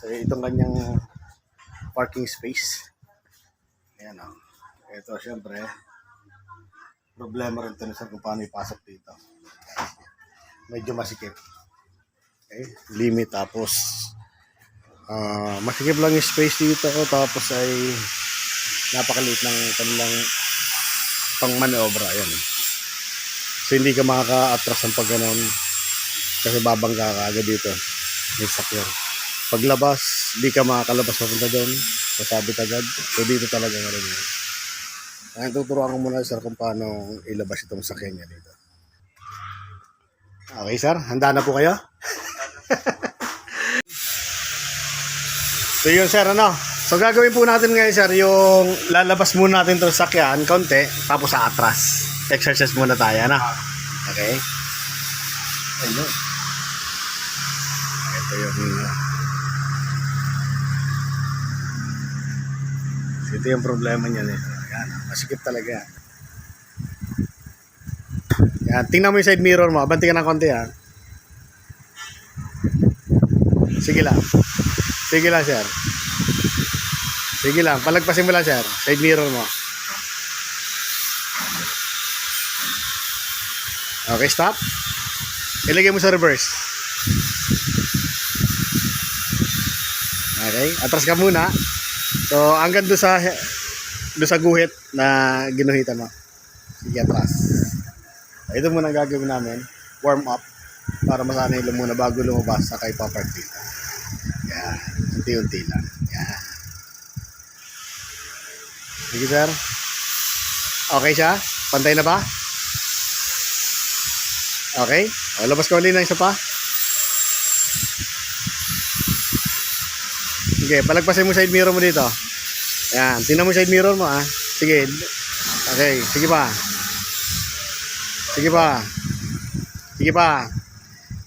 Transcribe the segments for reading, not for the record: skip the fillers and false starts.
So, itong kanyang parking space. Ayan o. Ito, syempre, problema rin ito sa kung paano ipasok dito. Medyo masikip. Okay? Limit, tapos masikip lang yung space dito ko, tapos ay napakaliit ng kanilang pang manobra. Ayan. So, hindi ka makaka-atras ng pag ganon kasi babangga ka agad dito. May sakyan. Paglabas, di ka makakalabas papunta doon. Sasabit agad. So, dito talaga nga rin yun. Ngayon, tuturuan ko muna sir kung paano ilabas itong sakyan niya dito. Okay sir, handa na po kayo? So yun sir, ano? So gagawin po natin ngayon sir, yung lalabas muna natin itong sakyan, konti, tapos sa atras. Exercise muna tayo, ano? Okay? Ayun. Ito yung ito yung problema niya. Yan, masikip talaga. Yan, tingnan mo yung side mirror mo. Abanti ka ng konti ha. Sige lang. Sige lang sir. Sige lang. Palagpasin mo lang sir. Side mirror mo. Okay, stop. Ilagay mo sa reverse. Okay, atras ka muna. So, hanggang doon sa guhit na ginuhitan mo. Sige, atras. Ito muna ang gagawin namin. Warm up. Para masanay lang muna bago lumabas sa kay papark dito. Yan. Unti-unti lang. Yan. Sige, sir. Okay siya? Pantay na ba? Okay. O, labas ka ulit ng isa pa. Sige, palagpasin mo side mirror mo dito. Yan, tingnan mo side mirror mo ah. Sige. Okay, sige pa. Sige pa. Sige pa.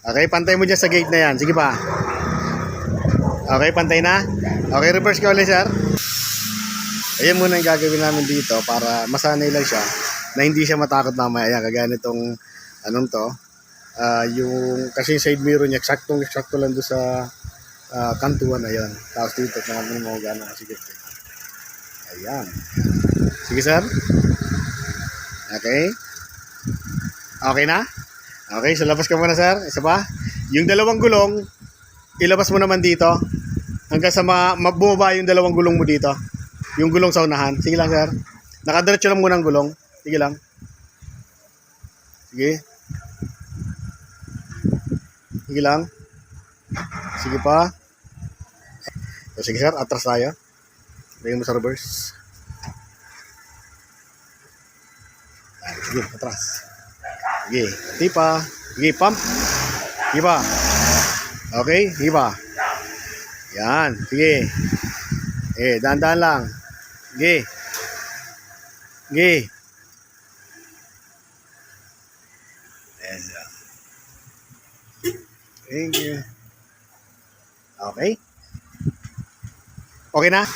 Okay, pantay mo dyan sa gate na yan. Sige pa. Okay, pantay na. Okay, reverse ka ulit sir. Ayan muna yung gagawin namin dito para masanay lang siya na hindi siya matakot mamaya. Ayan, kagaya nitong anong to. Yung kasi yung side mirror niya, eksakto lang doon sa kantuan na yun. Tapos dito, naman mo gano'n. Sige. Ayan. Sige, sir. Okay. Okay na? Okay, so labas ka muna, sir. Isa pa. Yung dalawang gulong, ilabas mo naman dito. Hanggang sa bumaba yung dalawang gulong mo dito. Yung gulong sa unahan. Sige lang, sir. Nakadiretso lang muna ang gulong. Sige lang. Sige. Sige lang. Sige pa. So, sige sir, atras tayo. Lagyan mo sa reverse. Sige, atras. Sige, hati pa. Sige, pump. Sige pa. Okay, sige pa. Yan, sige. Dahan-dahan lang. Sige. Sige. Thank you. Okay. Okay na?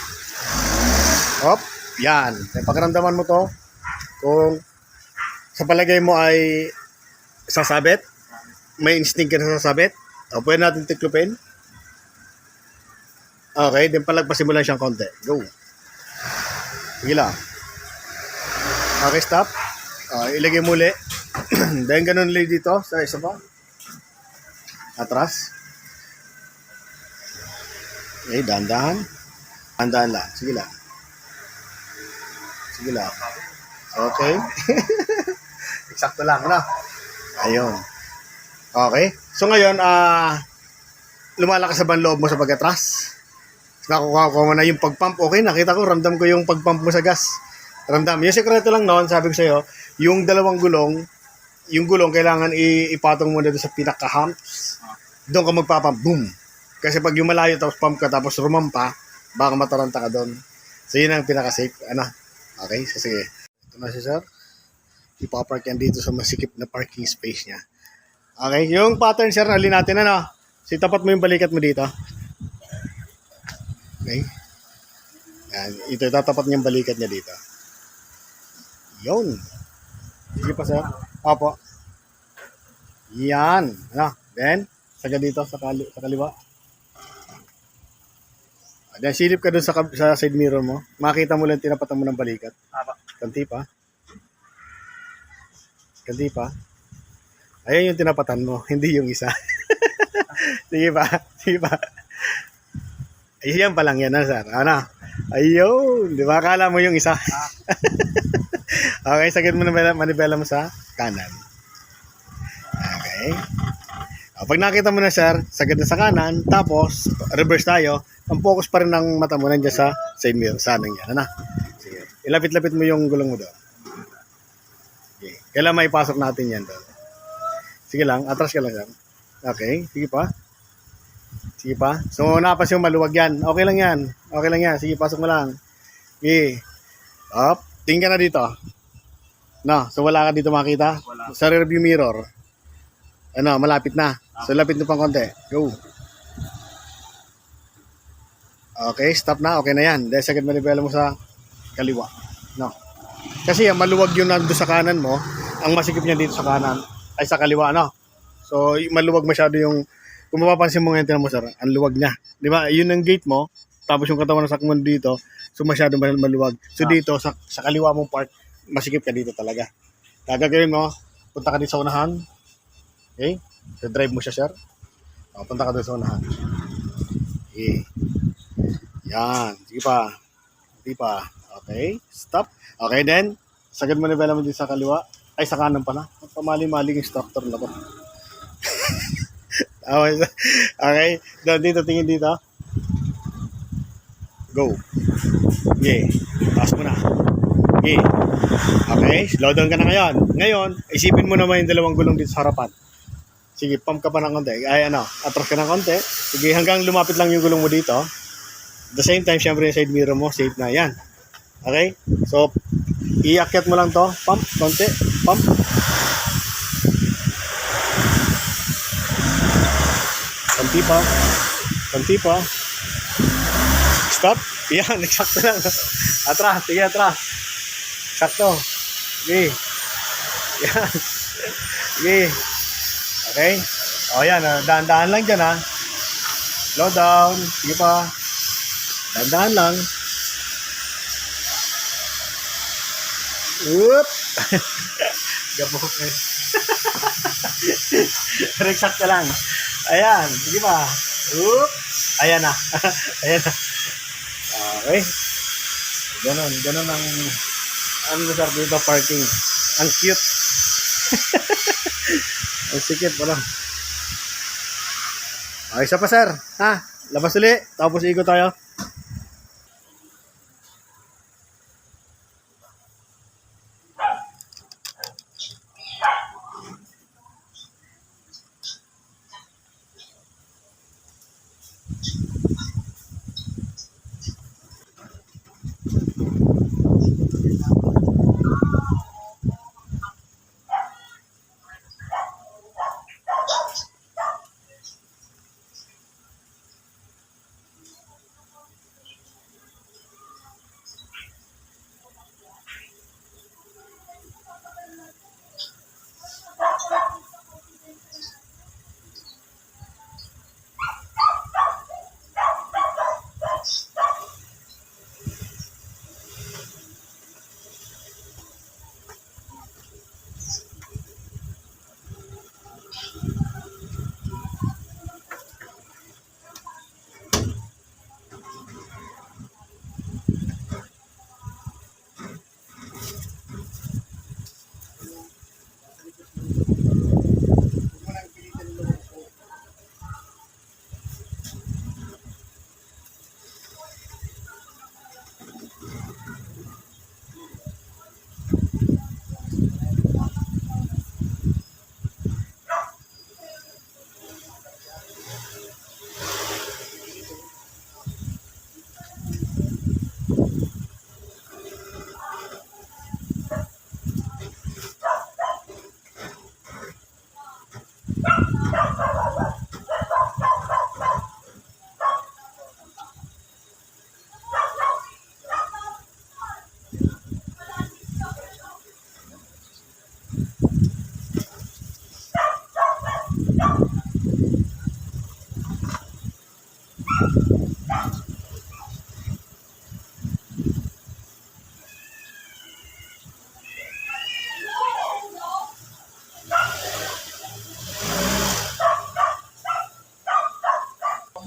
Hop. Yan. Pagkaramdaman mo to, kung sa palagay mo ay sasabit, may instinct ka na sasabit, o pwede natin tiklupin. Okay, then palagpasin mo lang siyang konti. Go. Sige lang. Okay, stop. Ilagay mo ulit. Then ganun ulit dito sa isa pa. Atras. Okay, dahan-dahan. Dahan-dahan lang. Sige lang. Sige lang. Okay. Eksakto lang, ano? Ayun. Okay. So ngayon, lumalakas sa loob mo sa pag-atras. Nakukuha ko na yung pag-pump. Okay, nakita ko, ramdam ko yung pag-pump mo sa gas. Ramdam. Yung sekreto lang noon, sabi ko sa'yo, yung dalawang gulong, yung gulong kailangan ipatong mo na doon sa pinaka-humps. Doon ka magpapump. Boom. Kasi pag yung malayo tapos pump ka tapos rumampa, baka mataranta ka doon. So yun ang pinaka-safe. Ano? Okay, so sige. Ito na si sir. Ipapark yan dito sa masikip na parking space niya. Okay, yung pattern sir, nalin natin ano. So tapat mo yung balikat mo dito. Okay. Yan, ito tatapat niya yung balikat niya dito. Yun. Sige pa sir. Opo. Yan. Ano? Then, saga dito sa kaliwa. Diyan, silip ka dun sa side mirror mo. Makita mo lang tinapatan mo ng balikat. Apa. Kanti pa. Kanti pa. Ayan yung tinapatan mo, hindi yung isa. Sige pa. Sige pa. Ayan pa lang yan, sir. Ano? Ayun. Di ba? Akala mo yung isa. Okay, sagad mo na manibela mo sa kanan. Okay. Pag nakita mo na, sir, sagad na sa kanan, tapos reverse tayo, ang focus pa rin ng mata mo nandiyan sa side mirror, sa anong yan. Ano? Sige. Ilapit-lapit mo yung gulong mo doon. Okay. Kailan may pasok natin yan doon? Sige lang, atras ka lang, sir. Okay, sige pa. Sige pa. So, napas yung maluwag yan. Okay lang yan. Okay lang yan. Sige, pasok mo lang. Okay. Up. Tingin ka na dito. No, so wala ka dito makita? Wala. Sa rearview mirror. Ano, malapit na. So, lapit mo pang konti. Go. Okay, stop na. Okay na yan. Dahil sagad manibela mo sa kaliwa. No. Kasi yan, maluwag yung nando sa kanan mo. Ang masikip niya dito sa kanan ay sa kaliwa, no? So, maluwag masyado yung, kung mapapansin mo ngayon, tinan mo, sir, ang luwag niya. Di ba? Yun ang gate mo, tapos yung katawan ng sakman dito, so masyado maluwag. So, dito, sa kaliwa mong part, masikip ka dito talaga. Gagawin mo, punta ka dito sa unahan. Okay? So, drive mo siya, sir. O, punta ka dito sa unahan. Okay. Yan. Sige pa. Sige pa. Okay. Stop. Okay, then, sagad mo na mo dito sa kaliwa. Ay, sa kanan pala. Pamali-maling instructor na to. Okay. Doon dito, tingin dito. Go. Okay. Taas mo na. Okay. Okay. Slow down ka na ngayon. Ngayon, isipin mo naman yung dalawang gulong dito sa harapan. Sige, pump ka pa ng konti. Ay, atras ka ng konti. Sige, hanggang lumapit lang yung gulong mo dito. At the same time, syempre yung side mirror mo, safe na yan. Okay? So, iakyat mo lang to. Pump, konti. Pump. Konti pa. Konti pa. Stop. Yan, eksakto lang. Atras. Sige, atras. Eksakto. Sige. Yan. Sige. Okay? O, yan. Daan-daan lang dyan, ha. Slow down. Sige pa. Daan-daan lang. Whoop! Gabok eh. Pero eksakto lang. Ayan. Sige pa. Whoop! Ayan na. Ayan na. Okay. Ganon ang sir dito parking. Ang cute. Ang sikip wala. Okay, isa pa sir. Ha? Labas ulit. Tapos ikot tayo.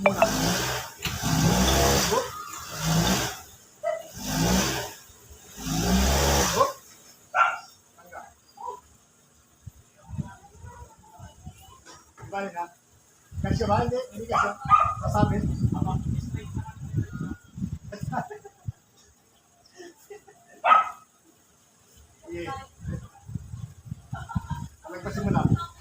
Muna. Balik na. Kasya ba? Hindi kasya. Masabi. Ama. Yeah. Magpasimula.